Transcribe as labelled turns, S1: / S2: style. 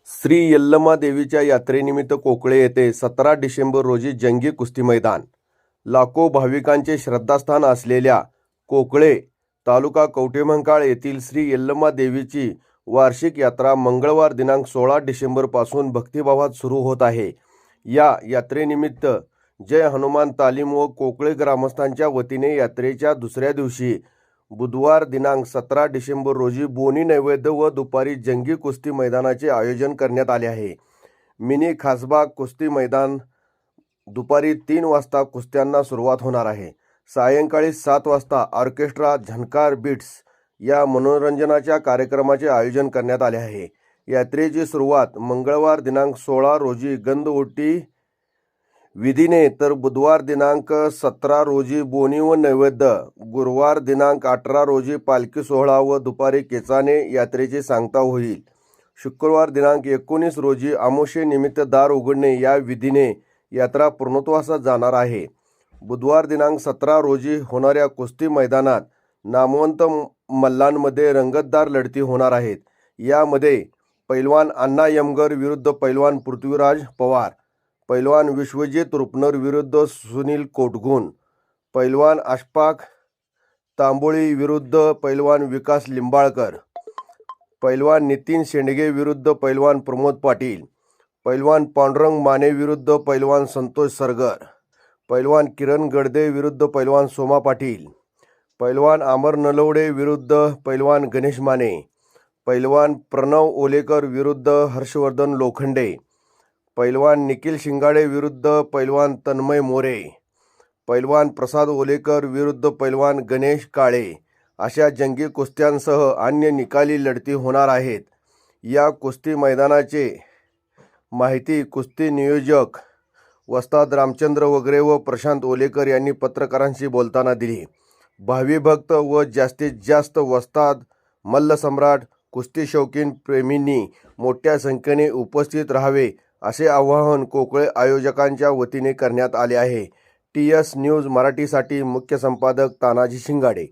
S1: श्री यल्लमा देवीच्या यात्रेनिमित्त कोकळे येथे 17 डिसेंबर रोजी जंगी कुस्ती मैदान. लाखो भाविकांचे श्रद्धास्थान असलेल्या कोकळे तालुका कवठेमहांकाळ येथील श्री यल्लमा देवीची वार्षिक यात्रा मंगळवार दिनांक 16 डिसेंबरपासून भक्तिभावात सुरू होत आहे. या यात्रेनिमित्त जय हनुमान तालीम व कोकळे ग्रामस्थांच्या वतीने यात्रेच्या दुसऱ्या दिवशी बुधवार दिनांक 17 डिसेंबर रोजी बोनी नैवेद्य व दुपारी जंगी कुस्ती मैदानाचे आयोजन करण्यात आले आहे. मिनी खासबाग कुस्ती मैदान दुपारी 3 वाजता कुस्त्यांना सुरुवात होणार आहे. सायंकाळी 7 वाजता ऑर्केस्ट्रा झणकार बीट्स या मनोरंजनाच्या कार्यक्रमाचे आयोजन करण्यात आले आहे. यात्रेची सुरुवात मंगळवार दिनांक 16 रोजी गंधओटी विधीने तर बुधवार दिनांक 17 रोजी बोनी व नैवेद्य, गुरुवार दिनांक 18 रोजी पालखी सोहळा व दुपारी केचाने यात्रेची सांगता होईल. शुक्रवार दिनांक 19 रोजी अमावास्येनिमित्त दार उघडणे या विधीने यात्रा पूर्णत्वास जाणार आहे. बुधवार दिनांक 17 रोजी होणाऱ्या कुस्ती मैदानात नामवंत मल्लांमध्ये रंगतदार लढती होणार आहेत. यामध्ये पैलवान अण्णा यमगर विरुद्ध पैलवान पृथ्वीराज पवार, पैलवान विश्वजित रुपनर विरुद्ध सुनील कोटगुण, पैलवान अशफाक तांबोळी विरुद्ध पैलवान विकास लिंबाळकर, पैलवान नितीन शेंडगे विरुद्ध पैलवान प्रमोद पाटील, पैलवान पांडुरंग माने विरुद्ध पैलवान संतोष सरगर, पैलवान किरण गडदे विरुद्ध पैलवान सोमा पाटील, पैलवान अमर नलवडे विरुद्ध पैलवान गणेश माने, पैलवान प्रणव ओलेकर विरुद्ध हर्षवर्धन लोखंडे, पैलवान निखिल शिंगाडे विरुद्ध पैलवान तन्मय मोरे, पैलवान प्रसाद ओलेकर विरुद्ध पैलवान गणेश काळे अशा जंगी कुस्त्यांसह अन्य निकाली लढती होणार आहेत. या कुस्ती मैदानाचे माहिती कुस्ती नियोजक वस्ताद रामचंद्र वगैरे व प्रशांत ओलेकर यांनी पत्रकारांशी बोलताना दिली. भावी भक्त व जास्तीत जास्त वस्ताद मल्लसम्राट कुस्ती शौकीन प्रेमींनी मोठ्या संख्येने उपस्थित राहावे असे आवाहन कोकळे आयोजकांच्या वतीने करण्यात आले आहे. TS न्यूज मराठीसाठी मुख्य संपादक तानाजी शिंगाडे.